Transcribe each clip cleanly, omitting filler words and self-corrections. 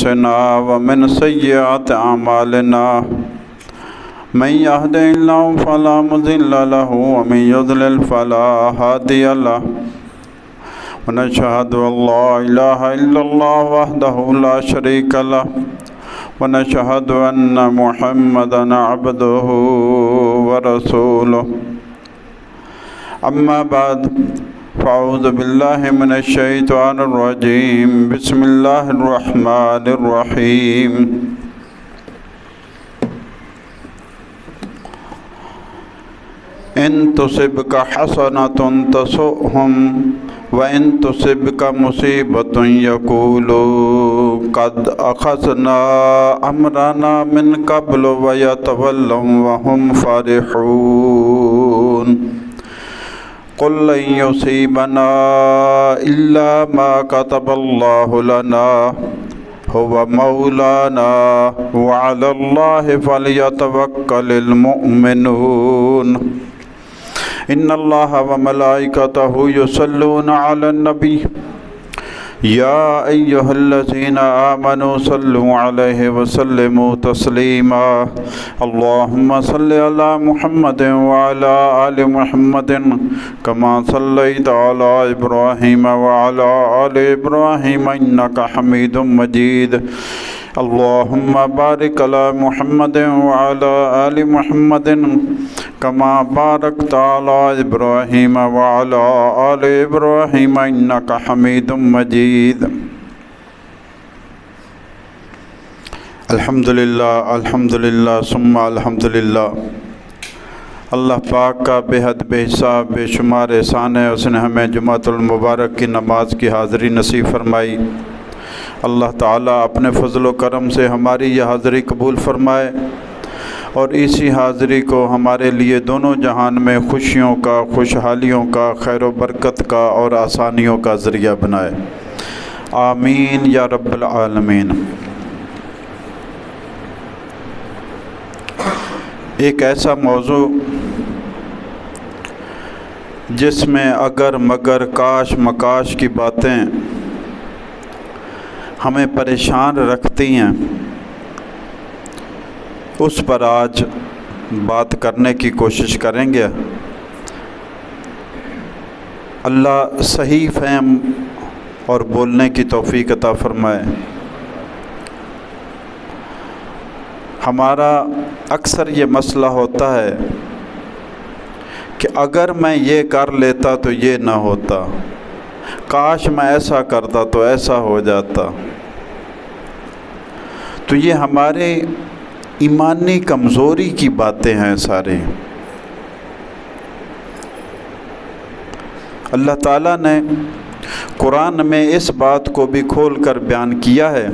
أنفسنا ومن سيئات أعمالنا من يهده الله فلا مضل له ومن يضلل فلا هادي له ونشهد أن لا إله إلا الله وحده لا شريك له ونشهد أن محمدا عبده ورسوله أما بعد فأعوذ بالله من الشيطان الرجيم بسم الله الرحمن الرحيم إن تصبك حسنة تسؤهم وإن تصبك مصيبة يقولوا قد أخذنا أمرنا من قبل ويتولوا وهم فرحون قل لن يصيبنا إلا ما كتب الله لنا هو مولانا وعلى الله فليتوكل المؤمنون إن الله وملائكته يصلون على النبي يا أيها الذين آمنوا صلوا عليه وسلموا تسليما اللهم صل على محمد وعلى آل محمد كما صليت على إبراهيم وعلى آل إبراهيم إنك حميد مجيد اللهم بارك على محمد وعلى آل محمد كما باركت على إبراهيم وعلى آل إبراهيم إنك حميد مجيد الحمدللہ ثم الحمدللہ۔ اللہ پاک کا بے حد بے حساب بے شمار احسان ہے، اس نے ہمیں جمعۃ المبارک کی نماز کی حاضری نصیب فرمائی۔ اللہ تعالیٰ اپنے فضل و کرم سے ہماری یہ حاضری قبول فرمائے اور اسی حاضری کو ہمارے لیے دونوں جہان میں خوشیوں کا، خوشحالیوں کا، خیر و برکت کا اور آسانیوں کا ذریعہ بنائے، آمین یا رب العالمین۔ ایک ایسا موضوع جس میں اگر مگر کاش مکاش کی باتیں ہمیں پریشان رکھتی ہیں، اس پر آج بات کرنے کی کوشش کریں گے۔ اللہ صحیح فہم اور بولنے کی توفیق عطا فرمائے۔ ہمارا اکثر یہ مسئلہ ہوتا ہے کہ اگر میں یہ کر لیتا تو یہ نہ ہوتا، کاش میں ایسا کرتا تو ایسا ہو جاتا۔ تو یہ ہمارے ایمانی کمزوری کی باتیں ہیں سارے۔ اللہ تعالیٰ نے قرآن میں اس بات کو بھی کھول کر بیان کیا ہے۔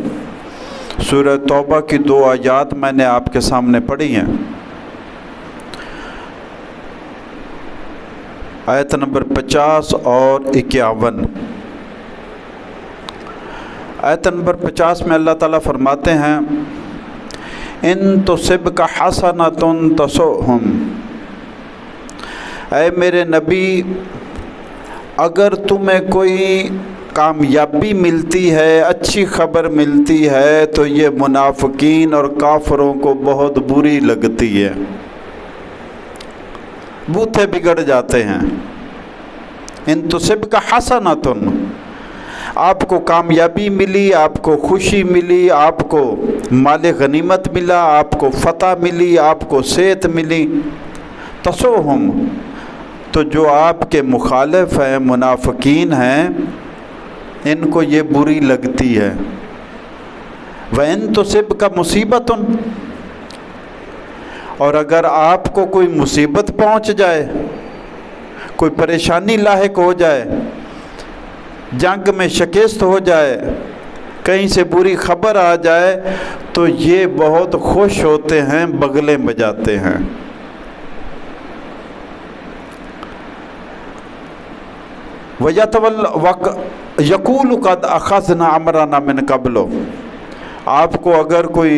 سورہ توبہ کی 2 آیات میں نے آپ کے سامنے پڑھی ہیں، آیت نمبر 50 اور 51۔ آیت نمبر 50 میں اللہ تعالیٰ فرماتے ہیں ان تصبک حسنۃ تسؤہم، اے میرے نبی اگر تمہیں کوئی کامیابی ملتی ہے، اچھی خبر ملتی ہے تو یہ منافقین اور کافروں کو بہت بری لگتی ہے، بوتھے بگڑ جاتے ہیں۔ ان تصبک حسنۃ، آپ کو کامیابی ملی، آپ کو خوشی ملی، آپ کو مال غنیمت ملا، آپ کو فتح ملی، آپ کو صحت ملی، تسؤہم، تو جو آپ کے مخالف ہیں، منافقین ہیں، ان کو یہ بری لگتی ہے۔ وَإِن تُصِبْكَ مُصِيبَةٌ، اور اگر آپ کو کوئی مصیبت پہنچ جائے، کوئی پریشانی لاحق ہو جائے، جنگ میں شکست ہو جائے، کہیں سے بری خبر آ جائے تو یہ بہت خوش ہوتے ہیں، بغلیں بجاتے ہیں۔ يَقُولُ قَدْ أَخَذْنَا أَمْرَنَا مِنْ قَبْلُ، آپ کو اگر کوئی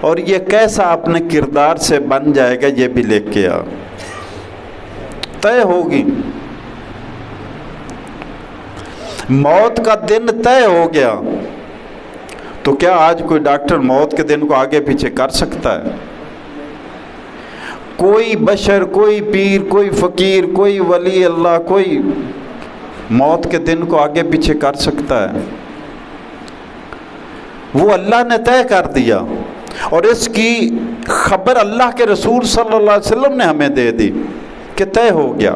اور یہ کیسا اپنے کردار سے بن جائے گا یہ بھی لکھ کے آ، طے ہوگی۔ موت کا دن طے ہو گیا تو کیا آج کوئی ڈاکٹر موت کے دن کو آگے پیچھے کر سکتا ہے؟ کوئی بشر، کوئی پیر، کوئی فقیر، کوئی ولی اللہ، کوئی موت کے دن کو آگے پیچھے کر سکتا ہے؟ وہ اللہ نے طے کر دیا، اور اس کی خبر اللہ کے رسول صلی اللہ علیہ وسلم نے ہمیں دے دی کہ طے ہو گیا۔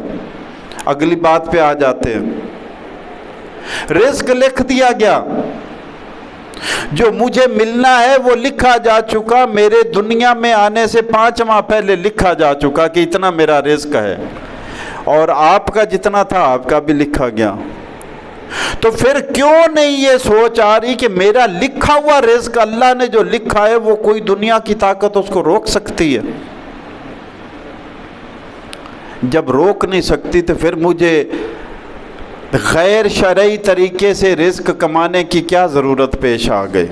اگلی بات پہ آ جاتے ہیں۔ رزق لکھ دیا گیا، جو مجھے ملنا ہے وہ لکھا جا چکا، میرے دنیا میں آنے سے 5 ماہ پہلے لکھا جا چکا کہ اتنا میرا رزق ہے، اور آپ کا جتنا تھا آپ کا بھی لکھا گیا۔ تو پھر کیوں نہیں یہ سوچ آ رہی کہ میرا لکھا ہوا رزق اللہ نے جو لکھا ہے وہ کوئی دنیا کی طاقت اس کو روک سکتی ہے؟ جب روک نہیں سکتی تو پھر مجھے غیر شرعی طریقے سے رزق کمانے کی کیا ضرورت پیش آ گئی؟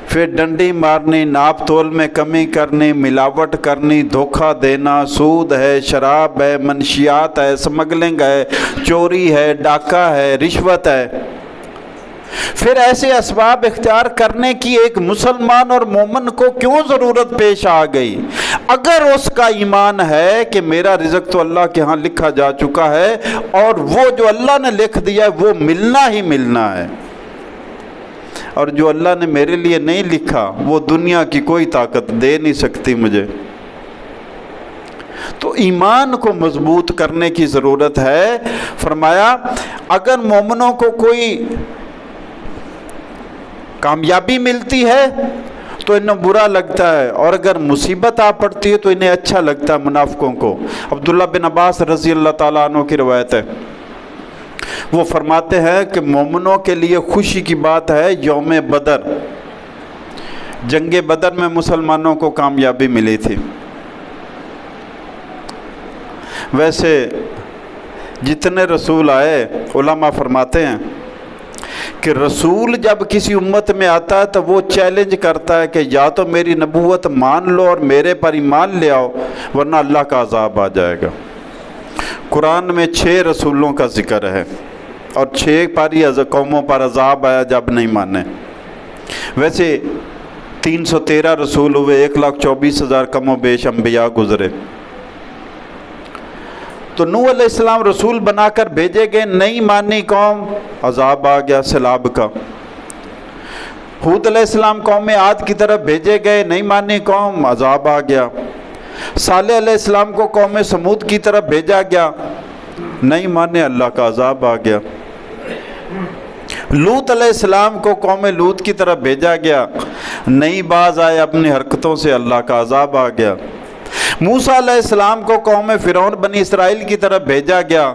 پھر ڈنڈی مارنی، ناپ تول میں کمی کرنی، ملاوٹ کرنی، دھوکہ دینا، سود ہے، شراب ہے، منشیات ہے، سمگلنگ ہے، چوری ہے، ڈاکہ ہے، رشوت ہے۔ پھر ایسے اسباب اختیار کرنے کی ایک مسلمان اور مومن کو کیوں ضرورت پیش آ گئی؟ اگر اس کا ایمان ہے کہ میرا رزق تو اللہ کے ہاں لکھا جا چکا ہے، اور وہ جو اللہ نے لکھ دیا ہے وہ ملنا ہی ملنا ہے، اور جو اللہ نے میرے لیے نہیں لکھا وہ دنیا کی کوئی طاقت دے نہیں سکتی مجھے۔ تو ایمان کو مضبوط کرنے کی ضرورت ہے۔ فرمایا اگر مومنوں کو کوئی کامیابی ملتی ہے تو انہیں برا لگتا ہے، اور اگر مصیبت آ پڑتی ہے تو انہیں اچھا لگتا ہے منافقوں کو۔ عبداللہ بن عباس رضی اللہ تعالیٰ عنہ کی روایت ہے، وہ فرماتے ہیں کہ مومنوں کے لیے خوشی کی بات ہے یوم بدر، جنگ بدر میں مسلمانوں کو کامیابی ملی تھی۔ ویسے جتنے رسول آئے، علماء فرماتے ہیں کہ رسول جب کسی امت میں آتا ہے تو وہ چیلنج کرتا ہے کہ یا تو میری نبوت مان لو اور میرے پر ایمان لے آؤ، ورنہ اللہ کا عذاب آ جائے گا۔ قرآن میں 6 رسولوں کا ذکر ہے، اور 6 پاری قوموں پر عذاب آیا جب نہیں مانے۔ ویسے 313 رسول ہوئے، 1,24,000 کم و بیش انبیاء گزرے۔ تو نوح علیہ السلام رسول بنا کر بھیجے گئے، نہیں مانی قوم، عذاب آ گیا سیلاب کا۔ ہود علیہ السلام قوم عاد کی طرف بھیجے گئے، نہیں مانی قوم، عذاب آ گیا۔ صالح علیہ السلام کو قوم سمود کی طرف بھیجا گیا، نہیں مانے، اللہ کا عذاب آ گیا۔ لوط علیہ السلام کو قوم لوط کی طرف بھیجا گیا، نہیں باز آئے اپنی حرکتوں سے، اللہ کا عذاب آ گیا۔ موسیٰ علیہ السلام کو قوم فرعون بنی اسرائیل کی طرف بھیجا گیا،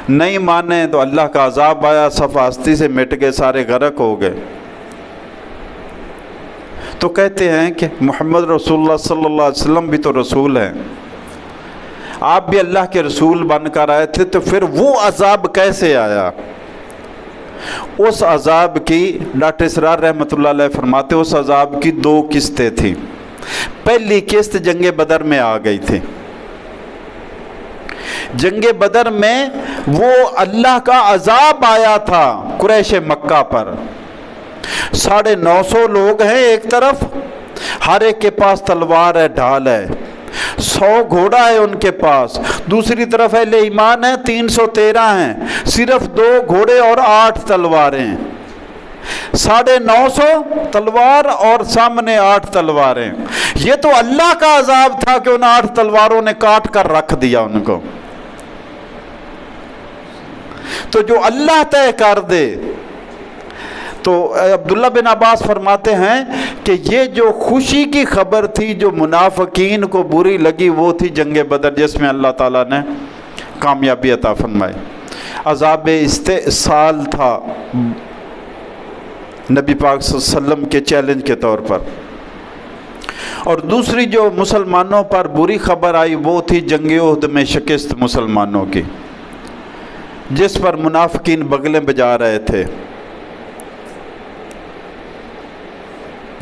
نہیں مانے تو اللہ کا عذاب آیا، صف ہستی سے مٹ گئے، سارے غرق ہو گئے۔ تو کہتے ہیں کہ محمد رسول اللہ صلی اللہ علیہ وسلم بھی تو رسول ہیں، آپ بھی اللہ کے رسول بن کر آئے تھے، تو پھر وہ عذاب کیسے آیا؟ اس عذاب کی ڈاکٹر اسرار رحمۃ اللہ علیہ فرماتے اس عذاب کی 2 قسطیں تھیں۔ پہلی قسط جنگ بدر میں آ گئی تھی۔ جنگ بدر میں وہ اللہ کا عذاب آیا تھا قریش مکہ پر۔ 950 لوگ ہیں ایک طرف، ہر ایک کے پاس تلوار ہے، ڈھال ہے، 100 گھوڑا ہے ان کے پاس، دوسری طرف اہل ایمان ہے 313 ہیں، صرف 2 گھوڑے اور 8 تلواریں، 950 تلوار اور سامنے 8 تلواریں۔ یہ تو اللہ کا عذاب تھا کہ ان 8 تلواروں نے کاٹ کر رکھ دیا ان کو۔ تو جو اللہ طے کر دے، تو عبداللہ بن عباس فرماتے ہیں کہ یہ جو خوشی کی خبر تھی جو منافقین کو بری لگی وہ تھی جنگ بدر، جس میں اللہ تعالیٰ نے کامیابی عطا فرمائی۔ عذاب استئصال تھا نبی پاک صلی اللہ علیہ وسلم کے چیلنج کے طور پر۔ اور دوسری جو مسلمانوں پر بری خبر آئی وہ تھی جنگ احد میں شکست مسلمانوں کی، جس پر منافقین بغلیں بجا رہے تھے۔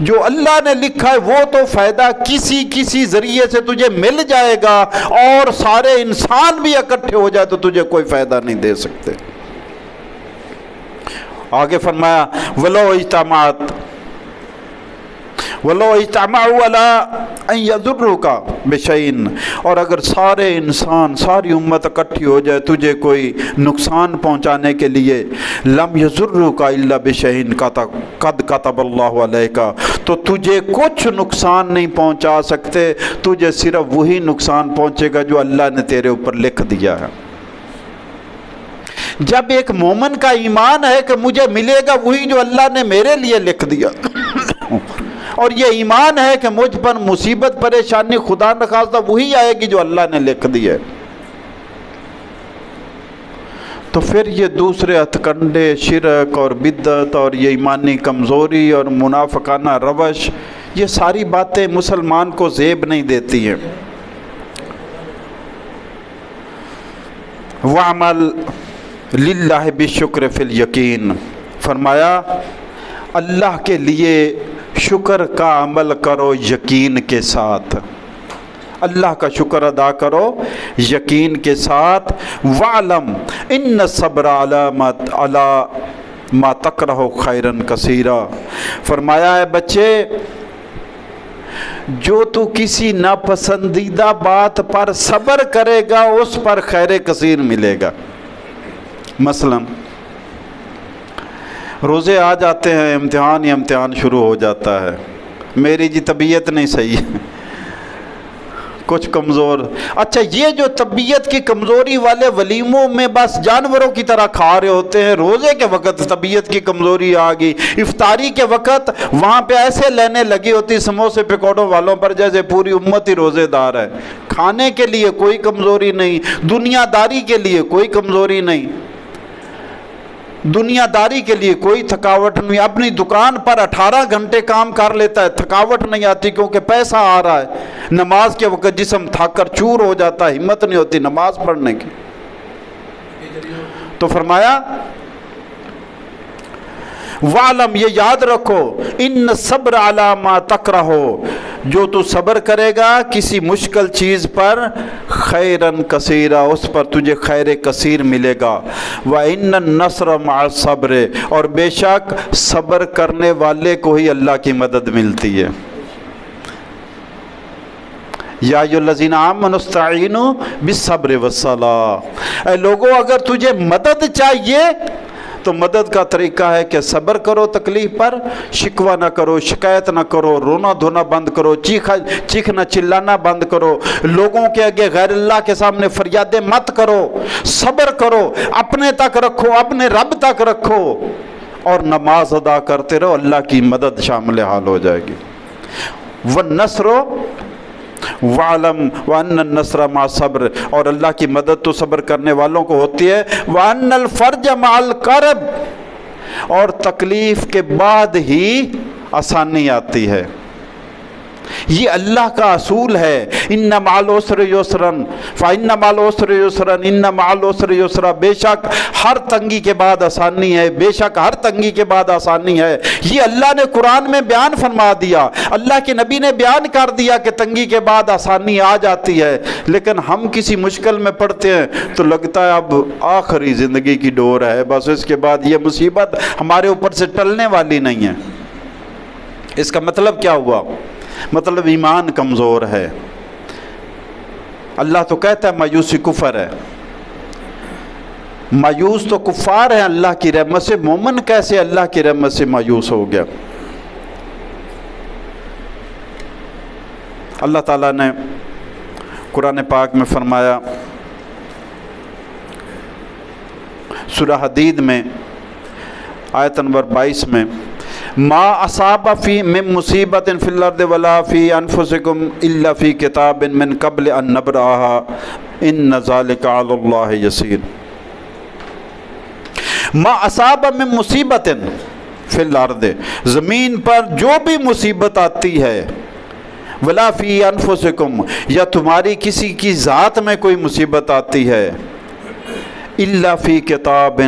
جو اللہ نے لکھا ہے وہ تو فائدہ کسی ذریعے سے تجھے مل جائے گا، اور سارے انسان بھی اکٹھے ہو جائے تو تجھے کوئی فائدہ نہیں دے سکتے۔ آگے فرمایا وَلَوْ اجتمعوا عَلَىٰ أَن يَضُرُّوكَ بِشَيْءٍ، اور اگر سارے انسان، ساری امت اکٹھی ہو جائے تجھے کوئی نقصان پہنچانے کے لیے، لَمْ يَضُرُّوكَ إِلَّا بِشَيْءٍ قَدْ كَتَبَ اللَّهُ عَلَيْكَ، تو تجھے کچھ نقصان نہیں پہنچا سکتے، تجھے صرف وہی نقصان پہنچے گا جو اللہ نے تیرے اوپر لکھ دیا ہے۔ جب ایک مومن کا ایمان ہے کہ مجھے ملے گا وہی جو اللہ نے میرے لیے لکھ دیا، اور یہ ایمان ہے کہ مجھ پر مصیبت پریشانی خدا نخواستہ وہی آئے گی جو اللہ نے لکھ دی ہے، تو پھر یہ دوسرے ہتھکنڈے شرک اور بدعت اور یہ ایمانی کمزوری اور منافقانہ روش، یہ ساری باتیں مسلمان کو زیب نہیں دیتی ہیں۔ وَعْمَلْ لِلَّهِ بِالشُّكْرِ فِي الْيَقِينِ، فرمایا اللہ کے لیے شکر کا عمل کرو یقین کے ساتھ، اللہ کا شکر ادا کرو یقین کے ساتھ۔ وَعْلَمْ إِنَّ الصَّبْرَ عَلَىٰ مَا تَكْرَهُ خَيْرًا كَثِيرًا، فرمایا ہے بچے جو تو کسی ناپسندیدہ بات پر صبر کرے گا اس پر خیر کثیر ملے گا۔ مثلا روزے آ جاتے ہیں، امتحان ہی امتحان شروع ہو جاتا ہے، میری جی طبیعت نہیں صحیح ہے، کچھ کمزور، اچھا یہ جو طبیعت کی کمزوری والے ولیموں میں بس جانوروں کی طرح کھا رہے ہوتے ہیں، روزے کے وقت طبیعت کی کمزوری آ گئی، افطاری کے وقت وہاں پہ ایسے لینے لگی ہوتی سموسے پکوڑوں والوں پر جیسے پوری امت ہی روزے دار ہے، کھانے کے لیے کوئی کمزوری نہیں، دنیا داری کے لیے کوئی کمزوری نہیں، دنیا داری کے لیے کوئی تھکاوٹ نہیں، اپنی دکان پر 18 گھنٹے کام کر لیتا ہے، تھکاوٹ نہیں آتی کیونکہ پیسہ آ رہا ہے، نماز کے وقت جسم تھک کر چور ہو جاتا ہے، ہمت نہیں ہوتی نماز پڑھنے کی، تو فرمایا وَعْلَمْ، یہ یاد رکھو، ان صبر علی ما تکرہو، جو تو صبر کرے گا کسی مشکل چیز پر، خیرن کثیرا، اس پر تجھے خیر کثیر ملے گا، وَإِنَّ النَّصْرَ مَعَ الصَّبْرِ، اور بے شک صبر کرنے والے کو ہی اللہ کی مدد ملتی ہے۔ یا ایھا الذین آمنوا استعینوا بالصبر والصلاۃ، اے لوگو اگر تجھے مدد چاہیے تو مدد کا طریقہ ہے کہ صبر کرو تکلیف پر، شکوہ نہ کرو، شکایت نہ کرو، رونا دھونا بند کرو، چیخنا چلانا بند کرو، لوگوں کے آگے غیر اللہ کے سامنے فریادیں مت کرو، صبر کرو، اپنے تک رکھو، اپنے رب تک رکھو، اور نماز ادا کرتے رہو، اللہ کی مدد شامل حال ہو جائے گی۔ وَالنَّصْرُ وَعْلَمْ وَأَنَّ النَّصْرَ مَعَ الصَّبْرِ، اور اللہ کی مدد تو صبر کرنے والوں کو ہوتی ہے، وَأَنَّ الْفَرْجَ مَعَ الْكَرْبِ، اور تکلیف کے بعد ہی آسانی آتی ہے، یہ اللہ کا اصول ہے، ان مع العسر یسرا فإن مع العسر یسرا ان مع العسر یسرا، بے شک ہر تنگی کے بعد آسانی ہے، بے شک ہر تنگی کے بعد آسانی ہے، یہ اللہ نے قرآن میں بیان فرما دیا، اللہ کے نبی نے بیان کر دیا کہ تنگی کے بعد آسانی آ جاتی ہے، لیکن ہم کسی مشکل میں پڑتے ہیں تو لگتا ہے اب آخری زندگی کی ڈور ہے، بس اس کے بعد یہ مصیبت ہمارے اوپر سے ٹلنے والی نہیں ہے۔ اس کا مطلب کیا ہوا؟ مطلب ایمان کمزور ہے۔ اللہ تو کہتا ہے مایوسی کفر ہے، مایوس تو کفار ہیں اللہ کی رحمت سے، مومن کیسے اللہ کی رحمت سے مایوس ہو گیا؟ اللہ تعالیٰ نے قرآن پاک میں فرمایا، سورہ حدید میں آیت نمبر 22 میں، ما اصاب فی من مصیبت فی الارض ولا فی انفسکم الا فی کتاب من قبل ان نبرأها ان ذلک علی اللہ یسیر۔ ما اصاب من مصیبت فی الارض، زمین پر جو بھی مصیبت آتی ہے، ولا فی انفسکم، یا تمہاری کسی کی ذات میں کوئی مصیبت آتی ہے، الا فی کتاب،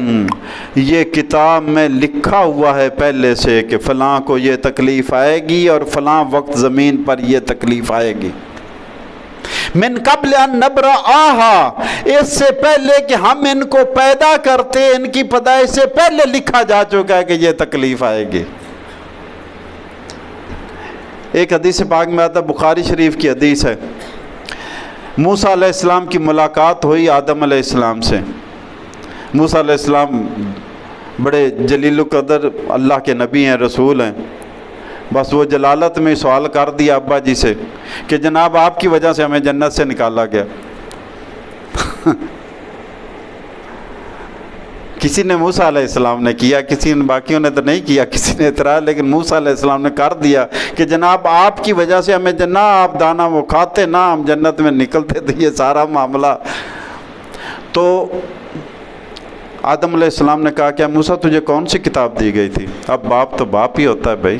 یہ کتاب میں لکھا ہوا ہے پہلے سے کہ فلاں کو یہ تکلیف آئے گی اور فلاں وقت زمین پر یہ تکلیف آئے گی۔ من قبل ان نبرأہا، اس سے پہلے کہ ہم ان کو پیدا کرتے، ان کی پیدائش سے پہلے لکھا جا چکا ہے کہ یہ تکلیف آئے گی۔ ایک حدیث پاک میں آتا ہے، بخاری شریف کی حدیث ہے، موسیٰ علیہ السلام کی ملاقات ہوئی آدم علیہ السلام سے۔ موسیٰ علیہ السلام بڑے جلیل القدر اللہ کے نبی ہیں، رسول ہیں، بس وہ جلالت میں سوال کر دیا ابا جی سے کہ جناب آپ کی وجہ سے ہمیں جنت سے نکالا گیا۔ کسی نے موسیٰ علیہ السلام نے کیا، کسی نے باقیوں نے تو نہیں کیا، کسی نے اعتراض، لیکن موسیٰ علیہ السلام نے کر دیا کہ جناب آپ کی وجہ سے ہمیں نہ آپ دانا وہ کھاتے نہ ہم جنت میں نکلتے، تو یہ سارا معاملہ۔ تو آدم علیہ السلام نے کہا کیا موسیٰ تجھے کون سی کتاب دی گئی تھی؟ اب باپ تو باپ ہی ہوتا ہے بھائی،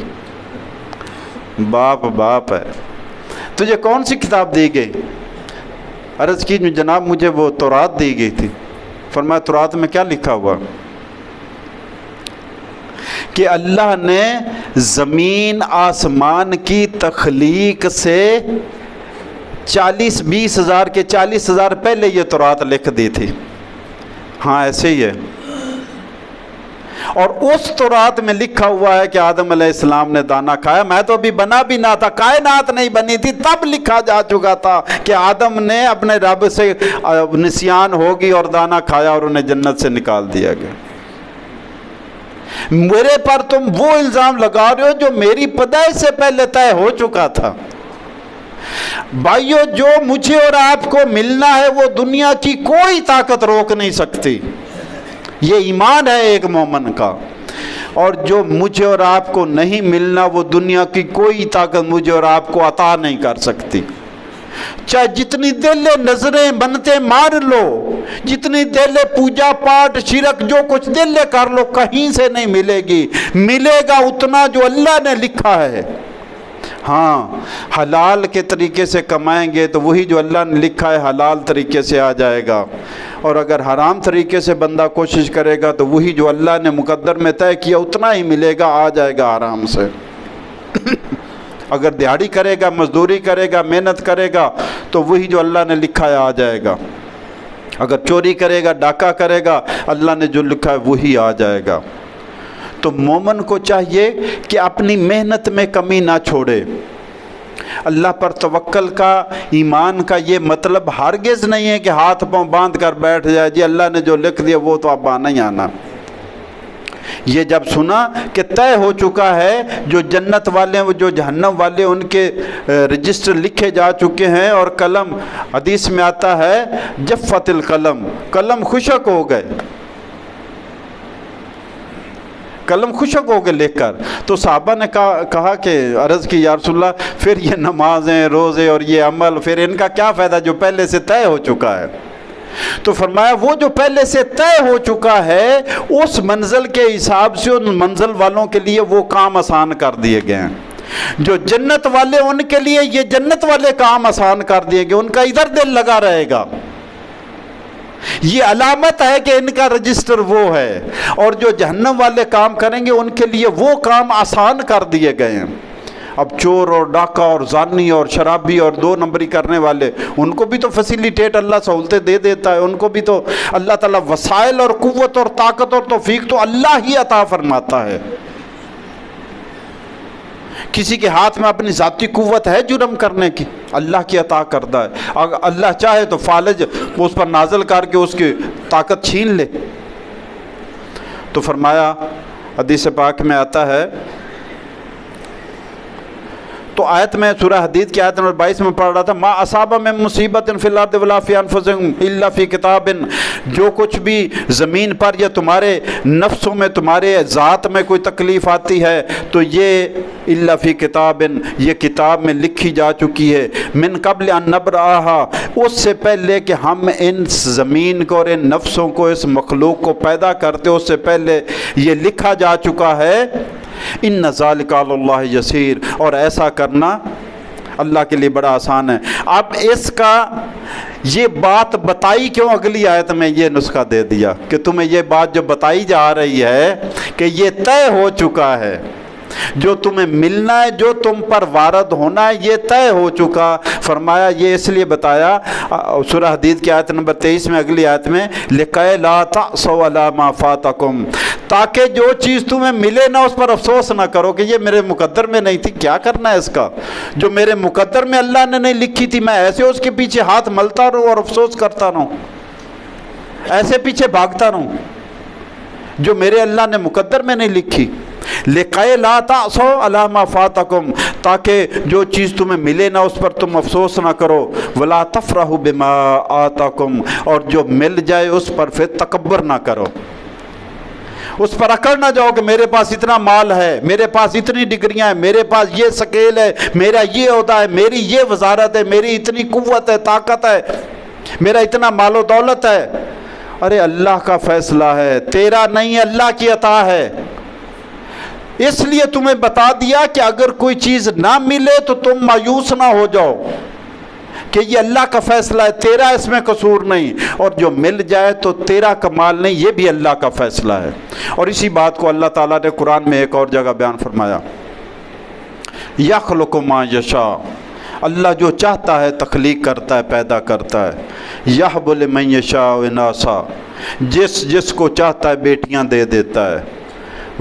باپ باپ ہے، تجھے کون سی کتاب دی گئی؟ عرض کی جناب مجھے وہ تورات دی گئی تھی۔ فرمایا تورات میں کیا لکھا ہوا؟ کہ اللہ نے زمین آسمان کی تخلیق سے 20 ہزار کے 40 ہزار پہلے یہ تورات لکھ دی تھی۔ ہاں ایسے ہی ہے، اور اس تورات میں لکھا ہوا ہے کہ آدم علیہ السلام نے دانا کھایا، میں تو ابھی بنا بھی نہ تھا، کائنات نہیں بنی تھی، تب لکھا جا چکا تھا کہ آدم نے اپنے رب سے نسیان ہوگی اور دانا کھایا اور انہیں جنت سے نکال دیا گیا۔ میرے پر تم وہ الزام لگا رہے ہو جو میری پیدائش سے پہلے طے ہو چکا تھا۔ بھائیو جو مجھے اور آپ کو ملنا ہے وہ دنیا کی کوئی طاقت روک نہیں سکتی، یہ ایمان ہے ایک مومن کا، اور جو مجھے اور آپ کو نہیں ملنا وہ دنیا کی کوئی طاقت مجھے اور آپ کو عطا نہیں کر سکتی۔ چاہے جتنی دلے نظریں بنتے مار لو، جتنی دلے پوجا پاٹ شرک جو کچھ دلے کر لو، کہیں سے نہیں ملے گی، ملے گا اتنا جو اللہ نے لکھا ہے۔ ہاں حلال کے طریقے سے کمائیں گے تو وہی جو اللہ نے لکھا ہے حلال طریقے سے آ جائے گا، اور اگر حرام طریقے سے بندہ کوشش کرے گا تو وہی جو اللہ نے مقدر میں طے کیا اتنا ہی ملے گا، آ جائے گا آرام سے۔ اگر دیہڑی کرے گا، مزدوری کرے گا، محنت کرے گا تو وہی جو اللہ نے لکھا ہے آ جائے گا۔ اگر چوری کرے گا، ڈاکہ کرے گا، اللہ نے جو لکھا ہے وہی آ جائے گا۔ تو مومن کو چاہیے کہ اپنی محنت میں کمی نہ چھوڑے۔ اللہ پر توکل کا، ایمان کا یہ مطلب ہرگز نہیں ہے کہ ہاتھ پاؤں باندھ کر بیٹھ جائے جی اللہ نے جو لکھ دیا وہ تو اب آنا ہی آنا۔ یہ جب سنا کہ طے ہو چکا ہے، جو جنت والے جو جہنم والے ان کے رجسٹر لکھے جا چکے ہیں، اور قلم، حدیث میں آتا ہے جفت القلم، قلم خشک ہو گئے، قلم خشک ہو کے لکھ کر۔ تو صحابہ نے کہا کہ عرض کی یا رسول اللہ پھر یہ نمازیں روزے اور یہ عمل پھر ان کا کیا فائدہ جو پہلے سے طے ہو چکا ہے؟ تو فرمایا وہ جو پہلے سے طے ہو چکا ہے اس منزل کے حساب سے ان منزل والوں کے لیے وہ کام آسان کر دیے گئے ہیں۔ جو جنت والے ان کے لیے یہ جنت والے کام آسان کر دیے گئے، ان کا ادھر دل لگا رہے گا، یہ علامت ہے کہ ان کا رجسٹر وہ ہے، اور جو جہنم والے کام کریں گے ان کے لیے وہ کام آسان کر دیے گئے ہیں۔ اب چور اور ڈاکہ اور زانی اور شرابی اور 2 نمبری کرنے والے ان کو بھی تو فیسیلیٹیٹ اللہ سہولتیں دے دیتا ہے، ان کو بھی تو اللہ تعالیٰ وسائل اور قوت اور طاقت اور توفیق تو اللہ ہی عطا فرماتا ہے۔ کسی کے ہاتھ میں اپنی ذاتی قوت ہے جرم کرنے کی؟ اللہ کی عطا کردہ ہے، اگر اللہ چاہے تو فالج اس پر نازل کر کے اس کی طاقت چھین لے۔ تو فرمایا حدیث پاک میں آتا ہے، تو آیت میں سورہ حدید کی آیت نمبر 22 میں پڑھ رہا تھا، ما اصاب من مصیبت فی الارض ولا فی انفسکم الا فی کتاب، جو کچھ بھی زمین پر یا تمہارے نفسوں میں تمہارے ذات میں کوئی تکلیف آتی ہے تو یہ الا فی کتاب، یہ کتاب میں لکھی جا چکی ہے، من قبل ان نبرأہا، اس سے پہلے کہ ہم ان زمین کو اور ان نفسوں کو اس مخلوق کو پیدا کرتے اس سے پہلے یہ لکھا جا چکا ہے۔ ان ذالک علی اللہ یسیر، اور ایسا کرنا اللہ کے لیے بڑا آسان ہے۔ اب اس کا یہ بات بتائی کیوں اگلی آیت میں یہ نسخہ دے دیا کہ تمہیں یہ بات جو بتائی جا رہی ہے کہ یہ طے ہو چکا ہے، جو تمہیں ملنا ہے، جو تم پر وارد ہونا ہے، یہ طے ہو چکا۔ فرمایا یہ اس لیے بتایا سورہ حدید کی آیت نمبر 23 میں، اگلی آیت میں، لِكَيْ لَا تَعْصَوْا عَلَىٰ مَا فَاتَكُمْ، تاکہ جو چیز تمہیں ملے نہ اس پر افسوس نہ کرو کہ یہ میرے مقدر میں نہیں تھی، کیا کرنا ہے اس کا، جو میرے مقدر میں اللہ نے نہیں لکھی تھی میں ایسے اس کے پیچھے ہاتھ ملتا رہوں اور افسوس کرتا رہوں، ایسے پیچھے بھاگتا رہوں جو میرے اللہ نے مقدر میں نہیں لکھی۔ لِكَيْ لَا تَعْصَوْا عَلَىٰ مَا فَاتَكُمْ، تاکہ جو چیز تمہیں ملے نہ اس پر تم افسوس نہ کرو، وَلَا تَفْرَحُوا بِمَا آتَاكُمْ، اور جو مل جائے اس پر پھر تکبر نہ کرو، اس پر اکڑ نہ جاؤ کہ میرے پاس اتنا مال ہے، میرے پاس اتنی ڈگریاں ہیں، میرے پاس یہ سکیل ہے، میرا یہ عہدہ ہے، میری یہ وزارت ہے، میری اتنی قوت ہے، طاقت ہے، میرا اتنا مال و دولت ہے۔ ارے اللہ کا فیصلہ ہے، تیرا نہیں، اللہ کی عطا ہے۔ اس لیے تمہیں بتا دیا کہ اگر کوئی چیز نہ ملے تو تم مایوس نہ ہو جاؤ کہ یہ اللہ کا فیصلہ ہے، تیرا اس میں قصور نہیں، اور جو مل جائے تو تیرا کمال نہیں، یہ بھی اللہ کا فیصلہ ہے۔ اور اسی بات کو اللہ تعالیٰ نے قرآن میں ایک اور جگہ بیان فرمایا، یخلق ما یشاء، اللہ جو چاہتا ہے تخلیق کرتا ہے، پیدا کرتا ہے۔ یہب لمن یشاء اناثا، جس کو چاہتا ہے بیٹیاں دے دیتا ہے۔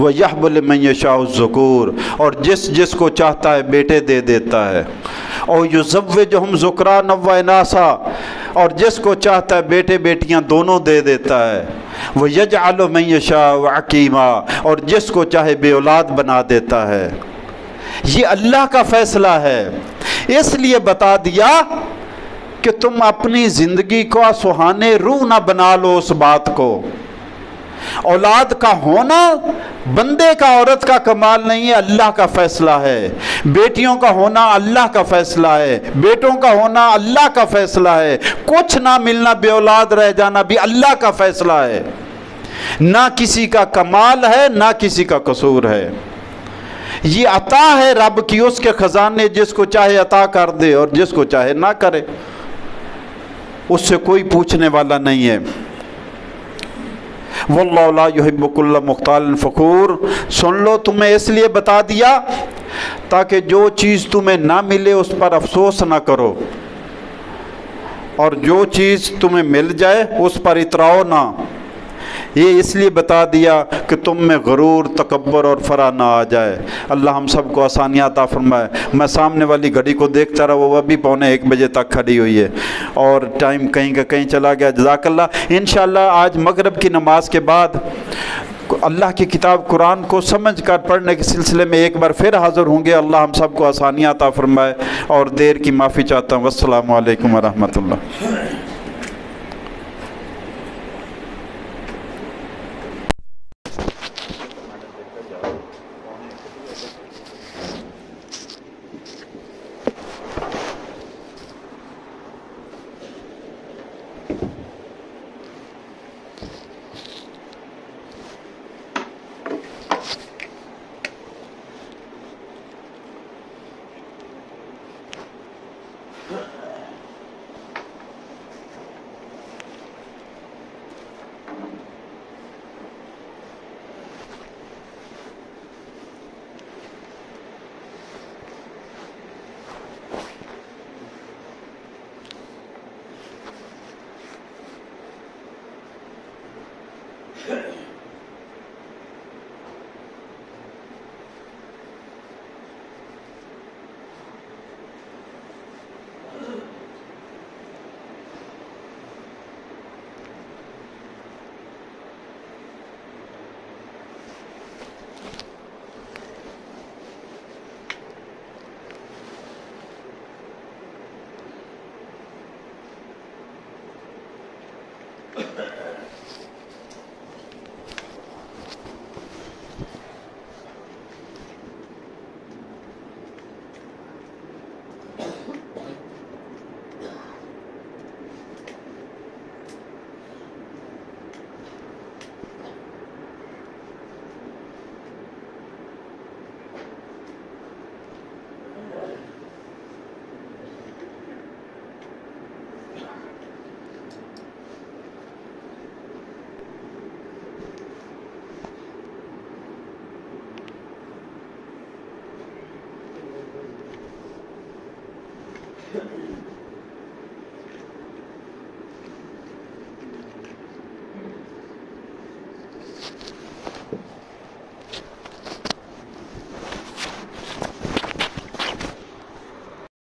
وَيَحْبُ لِمَنْ يَشَاءُ الذُّكُورَ، اور جس کو چاہتا ہے بیٹے دے دیتا ہے۔ اور يُزَوِّجُهُمْ ذُكْرَانًا وَإِنَاثًا، اور جس کو چاہتا ہے بیٹے بیٹیاں دونوں دے دیتا ہے۔ وَيَجْعَلُ مَنْ يَشَاءُ عَقِيمًا، اور جس کو چاہے بے اولاد بنا دیتا ہے۔ یہ اللہ کا فیصلہ ہے، اس لیے بتا دیا کہ تم اپنی زندگی کو سہانے روح نہ بنا لو اس بات کو۔ اولاد کا ہونا بندے کا، عورت کا کمال نہیں ہے، اللہ کا فیصلہ ہے۔ بیٹیوں کا ہونا اللہ کا فیصلہ ہے، بیٹوں کا ہونا اللہ کا فیصلہ ہے۔ کچھ نہ ملنا، بے اولاد رہ جانا بھی اللہ کا فیصلہ ہے۔ نہ کسی کا کمال ہے، نہ کسی کا قصور ہے۔ یہ عطا ہے رب کی، اس کے خزانے، جس کو چاہے عطا کر دے اور جس کو چاہے نہ کرے، اس سے کوئی پوچھنے والا نہیں ہے۔ واللہ لا یحب کل مختال فخور، سن لو تمہیں اس لیے بتا دیا تاکہ جو چیز تمہیں نہ ملے اس پر افسوس نہ کرو، اور جو چیز تمہیں مل جائے اس پر اتراؤ نہ۔ یہ اس لیے بتا دیا کہ تم میں غرور، تکبر اور فرح نہ آ جائے۔ اللہ ہم سب کو آسانیاں عطا فرمائے۔ میں سامنے والی گھڑی کو دیکھتا رہا، وہ ابھی 12:45 تک کھڑی ہوئی ہے اور ٹائم کہیں کا کہیں چلا گیا۔ جزاک اللہ۔ انشاءاللہ آج مغرب کی نماز کے بعد اللہ کی کتاب قرآن کو سمجھ کر پڑھنے کے سلسلے میں ایک بار پھر حاضر ہوں گے۔ اللہ ہم سب کو آسانیاں عطا فرمائے، اور دیر کی معافی چاہتا ہوں۔ السلام علیکم ورحمۃ اللہ۔